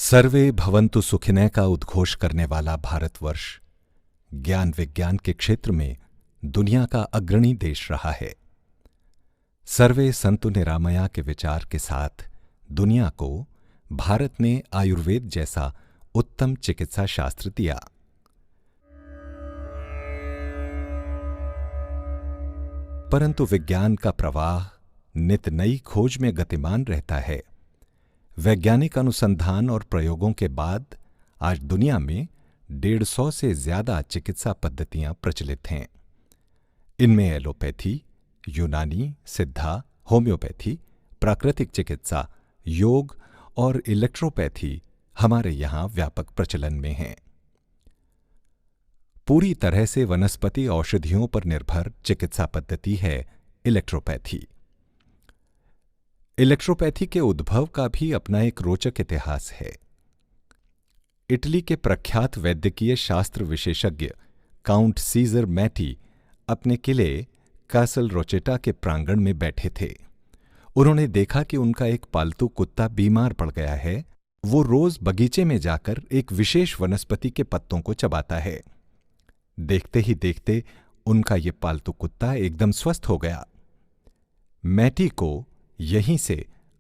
सर्वे भवन्तु सुखिनः का उद्घोष करने वाला भारतवर्ष ज्ञान विज्ञान के क्षेत्र में दुनिया का अग्रणी देश रहा है। सर्वे संतु निरामया के विचार के साथ दुनिया को भारत ने आयुर्वेद जैसा उत्तम चिकित्सा शास्त्र दिया। परंतु विज्ञान का प्रवाह नित नई खोज में गतिमान रहता है। वैज्ञानिक अनुसंधान और प्रयोगों के बाद आज दुनिया में 150 से ज्यादा चिकित्सा पद्धतियां प्रचलित हैं। इनमें एलोपैथी, यूनानी, सिद्धा, होम्योपैथी, प्राकृतिक चिकित्सा, योग और इलेक्ट्रोपैथी हमारे यहां व्यापक प्रचलन में हैं। पूरी तरह से वनस्पति औषधियों पर निर्भर चिकित्सा पद्धति है इलेक्ट्रोपैथी। इलेक्ट्रोपैथी के उद्भव का भी अपना एक रोचक इतिहास है। इटली के प्रख्यात वैद्यकीय शास्त्र विशेषज्ञ काउंट सीजर मैटी अपने किले कैसल रोचेटा के प्रांगण में बैठे थे। उन्होंने देखा कि उनका एक पालतू कुत्ता बीमार पड़ गया है। वो रोज बगीचे में जाकर एक विशेष वनस्पति के पत्तों को चबाता है। देखते ही देखते उनका ये पालतू कुत्ता एकदम स्वस्थ हो गया। मैटी को यहीं से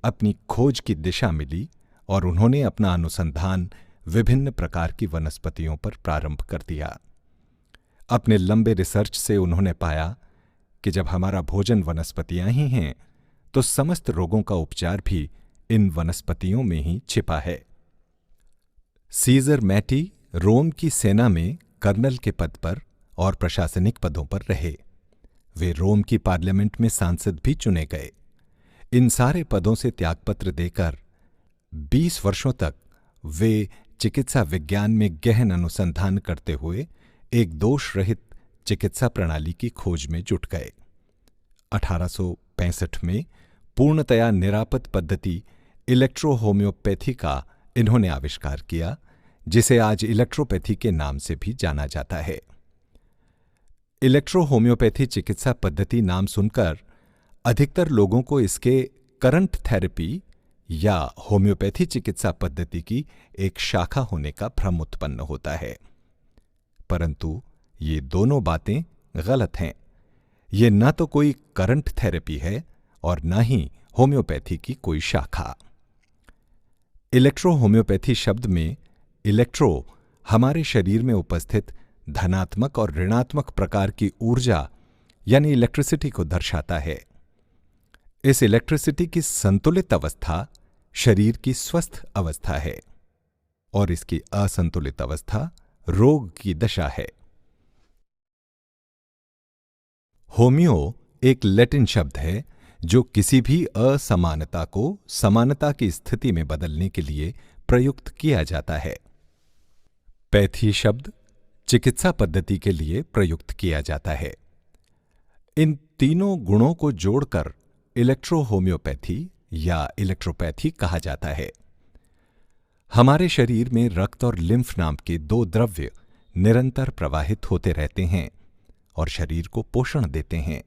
अपनी खोज की दिशा मिली और उन्होंने अपना अनुसंधान विभिन्न प्रकार की वनस्पतियों पर प्रारंभ कर दिया। अपने लंबे रिसर्च से उन्होंने पाया कि जब हमारा भोजन वनस्पतियां ही हैं, तो समस्त रोगों का उपचार भी इन वनस्पतियों में ही छिपा है। सीजर मैटी रोम की सेना में कर्नल के पद पर और प्रशासनिक पदों पर रहे। वे रोम की पार्लियामेंट में सांसद भी चुने गए। इन सारे पदों से त्यागपत्र देकर 20 वर्षों तक वे चिकित्सा विज्ञान में गहन अनुसंधान करते हुए एक दोष रहित चिकित्सा प्रणाली की खोज में जुट गए। 1865 में पूर्णतया निरापद पद्धति इलेक्ट्रो होम्योपैथी का इन्होंने आविष्कार किया, जिसे आज इलेक्ट्रोपैथी के नाम से भी जाना जाता है। इलेक्ट्रो होम्योपैथी चिकित्सा पद्धति नाम सुनकर अधिकतर लोगों को इसके करंट थेरेपी या होम्योपैथी चिकित्सा पद्धति की एक शाखा होने का भ्रम उत्पन्न होता है, परंतु ये दोनों बातें गलत हैं। ये न तो कोई करंट थेरेपी है और न ही होम्योपैथी की कोई शाखा। इलेक्ट्रो होम्योपैथी शब्द में इलेक्ट्रो हमारे शरीर में उपस्थित धनात्मक और ऋणात्मक प्रकार की ऊर्जा यानी इलेक्ट्रिसिटी को दर्शाता है। इस इलेक्ट्रिसिटी की संतुलित अवस्था शरीर की स्वस्थ अवस्था है और इसकी असंतुलित अवस्था रोग की दशा है। होम्यो एक लैटिन शब्द है जो किसी भी असमानता को समानता की स्थिति में बदलने के लिए प्रयुक्त किया जाता है। पैथी शब्द चिकित्सा पद्धति के लिए प्रयुक्त किया जाता है। इन तीनों गुणों को जोड़कर इलेक्ट्रो होम्योपैथी या इलेक्ट्रोपैथी कहा जाता है। हमारे शरीर में रक्त और लिम्फ नाम के दो द्रव्य निरंतर प्रवाहित होते रहते हैं और शरीर को पोषण देते हैं।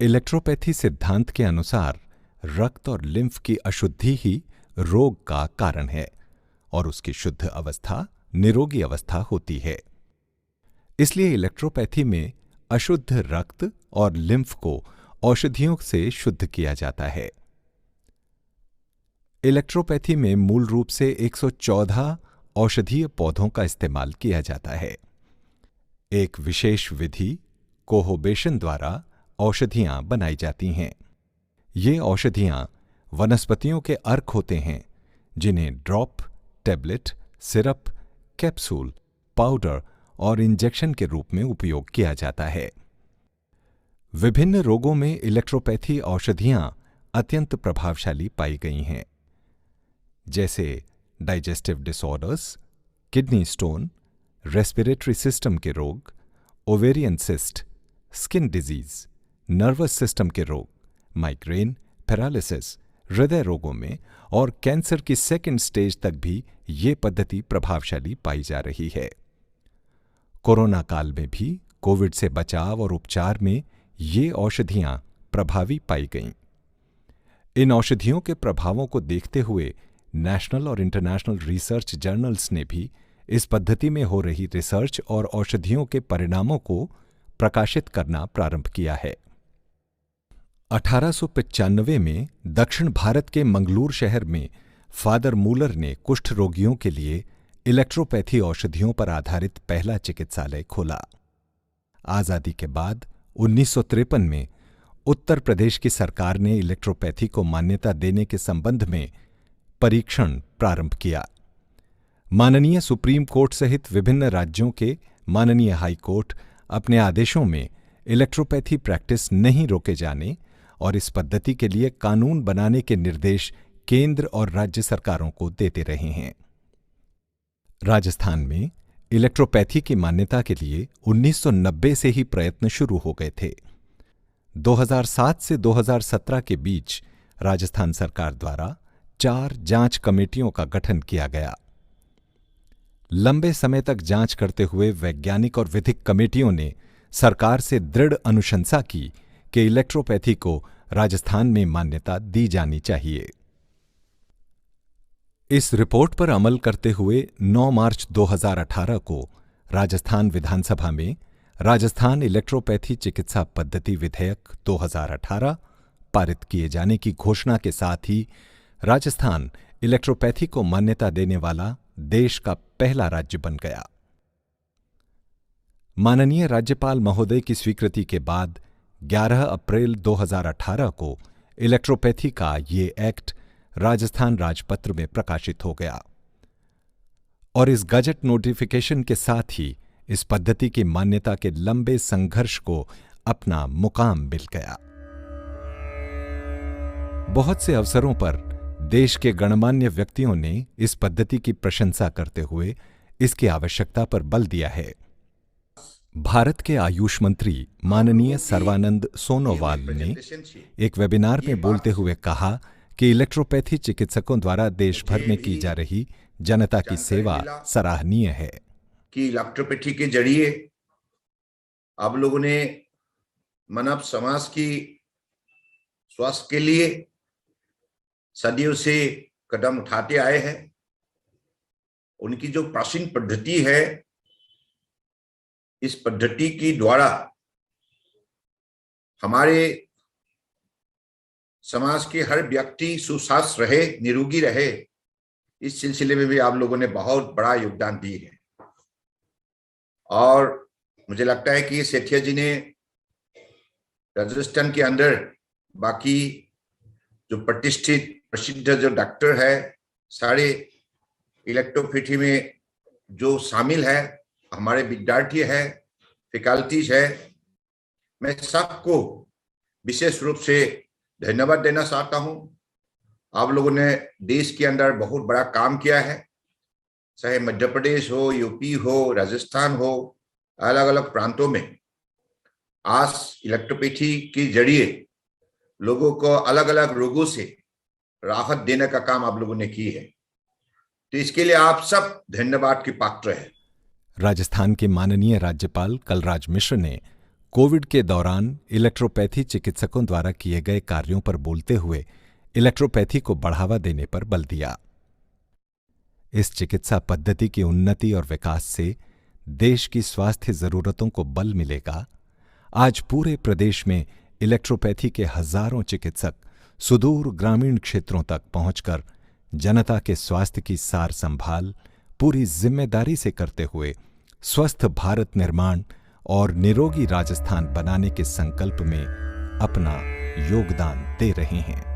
इलेक्ट्रोपैथी सिद्धांत के अनुसार रक्त और लिम्फ की अशुद्धि ही रोग का कारण है और उसकी शुद्ध अवस्था निरोगी अवस्था होती है। इसलिए इलेक्ट्रोपैथी में अशुद्ध रक्त और लिम्फ को औषधियों से शुद्ध किया जाता है। इलेक्ट्रोपैथी में मूल रूप से 114 औषधीय पौधों का इस्तेमाल किया जाता है। एक विशेष विधि कोहोबेशन द्वारा औषधियां बनाई जाती हैं। ये औषधियां वनस्पतियों के अर्क होते हैं, जिन्हें drop, tablet, syrup, capsule, powder और इंजेक्शन के रूप में उपयोग किया जाता है। विभिन्न रोगों में इलेक्ट्रोपैथी औषधियां अत्यंत प्रभावशाली पाई गई हैं, जैसे digestive disorders, kidney stone, respiratory system के रोग, ovarian cyst, skin disease, nervous system के रोग, माइग्रेन, पैरालिसिस, हृदय रोगों में और कैंसर की सेकेंड स्टेज तक भी ये पद्धति प्रभावशाली पाई जा रही है। कोरोना काल में भी कोविड से बचाव और उपचार में ये औषधियां प्रभावी पाई गईं। इन औषधियों के प्रभावों को देखते हुए नेशनल और इंटरनेशनल रिसर्च जर्नल्स ने भी इस पद्धति में हो रही रिसर्च और औषधियों के परिणामों को प्रकाशित करना प्रारंभ किया है। 1895 में दक्षिण भारत के मंगलूर शहर में फादर मूलर ने कुष्ठ रोगियों के लिए इलेक्ट्रोपैथी औषधियों पर आधारित पहला चिकित्सालय खोला। आजादी के बाद 1953 में उत्तर प्रदेश की सरकार ने इलेक्ट्रोपैथी को मान्यता देने के संबंध में परीक्षण प्रारंभ किया। माननीय सुप्रीम कोर्ट सहित विभिन्न राज्यों के माननीय हाई कोर्ट अपने आदेशों में इलेक्ट्रोपैथी प्रैक्टिस नहीं रोके जाने और इस पद्धति के लिए कानून बनाने के निर्देश केंद्र और राज्य सरकारों को देते रहे हैं। राजस्थान में इलेक्ट्रोपैथी की मान्यता के लिए 1990 से ही प्रयत्न शुरू हो गए थे। 2007 से 2017 के बीच राजस्थान सरकार द्वारा 4 जांच कमेटियों का गठन किया गया। लंबे समय तक जांच करते हुए वैज्ञानिक और विधिक कमेटियों ने सरकार से दृढ़ अनुशंसा की कि इलेक्ट्रोपैथी को राजस्थान में मान्यता दी जानी चाहिए। इस रिपोर्ट पर अमल करते हुए 9 मार्च 2018 को राजस्थान विधानसभा में राजस्थान इलेक्ट्रोपैथी चिकित्सा पद्धति विधेयक 2018 पारित किए जाने की घोषणा के साथ ही राजस्थान इलेक्ट्रोपैथी को मान्यता देने वाला देश का पहला राज्य बन गया। माननीय राज्यपाल महोदय की स्वीकृति के बाद 11 अप्रैल 2018 को इलेक्ट्रोपैथी का ये एक्ट राजस्थान राजपत्र में प्रकाशित हो गया और इस गजट नोटिफिकेशन के साथ ही इस पद्धति की मान्यता के लंबे संघर्ष को अपना मुकाम मिल गया। बहुत से अवसरों पर देश के गणमान्य व्यक्तियों ने इस पद्धति की प्रशंसा करते हुए इसकी आवश्यकता पर बल दिया है। भारत के आयुष मंत्री माननीय सर्वानंद सोनोवाल ने एक वेबिनार में बोलते हुए कहा कि इलेक्ट्रोपैथी चिकित्सकों द्वारा देश भर में की जा रही जनता की सेवा सराहनीय है कि इलेक्ट्रोपैथी के जरिए आप लोगों ने मानव समाज की स्वास्थ्य के लिए सदियों से कदम उठाते आए हैं। उनकी जो प्राचीन पद्धति है, इस पद्धति की द्वारा हमारे समाज के हर व्यक्ति सुस्वास्थ्य रहे, निरोगी रहे, इस सिलसिले में भी आप लोगों ने बहुत बड़ा योगदान दी है। और मुझे लगता है कि सेठिया जी ने राजस्थान के अंदर बाकी जो प्रतिष्ठित प्रसिद्ध जो डॉक्टर है, सारे इलेक्ट्रोपैथी में जो शामिल है, हमारे विद्यार्थी है, फैकल्टीज है, मैं सबको विशेष रूप से धन्यवाद देना चाहता हूं। आप लोगों ने देश के अंदर बहुत बड़ा काम किया है, चाहे मध्य प्रदेश हो, यूपी हो, राजस्थान हो, अलग अलग प्रांतों में आज इलेक्ट्रोपैथी के जरिए लोगों को अलग अलग रोगों से राहत देने का काम आप लोगों ने की है, तो इसके लिए आप सब धन्यवाद के पात्र हैं। राजस्थान के माननीय राज्यपाल कलराज मिश्र ने कोविड के दौरान इलेक्ट्रोपैथी चिकित्सकों द्वारा किए गए कार्यों पर बोलते हुए इलेक्ट्रोपैथी को बढ़ावा देने पर बल दिया। इस चिकित्सा पद्धति की उन्नति और विकास से देश की स्वास्थ्य जरूरतों को बल मिलेगा। आज पूरे प्रदेश में इलेक्ट्रोपैथी के हजारों चिकित्सक सुदूर ग्रामीण क्षेत्रों तक पहुंचकर जनता के स्वास्थ्य की सार संभाल पूरी जिम्मेदारी से करते हुए स्वस्थ भारत निर्माण और निरोगी राजस्थान बनाने के संकल्प में अपना योगदान दे रहे हैं।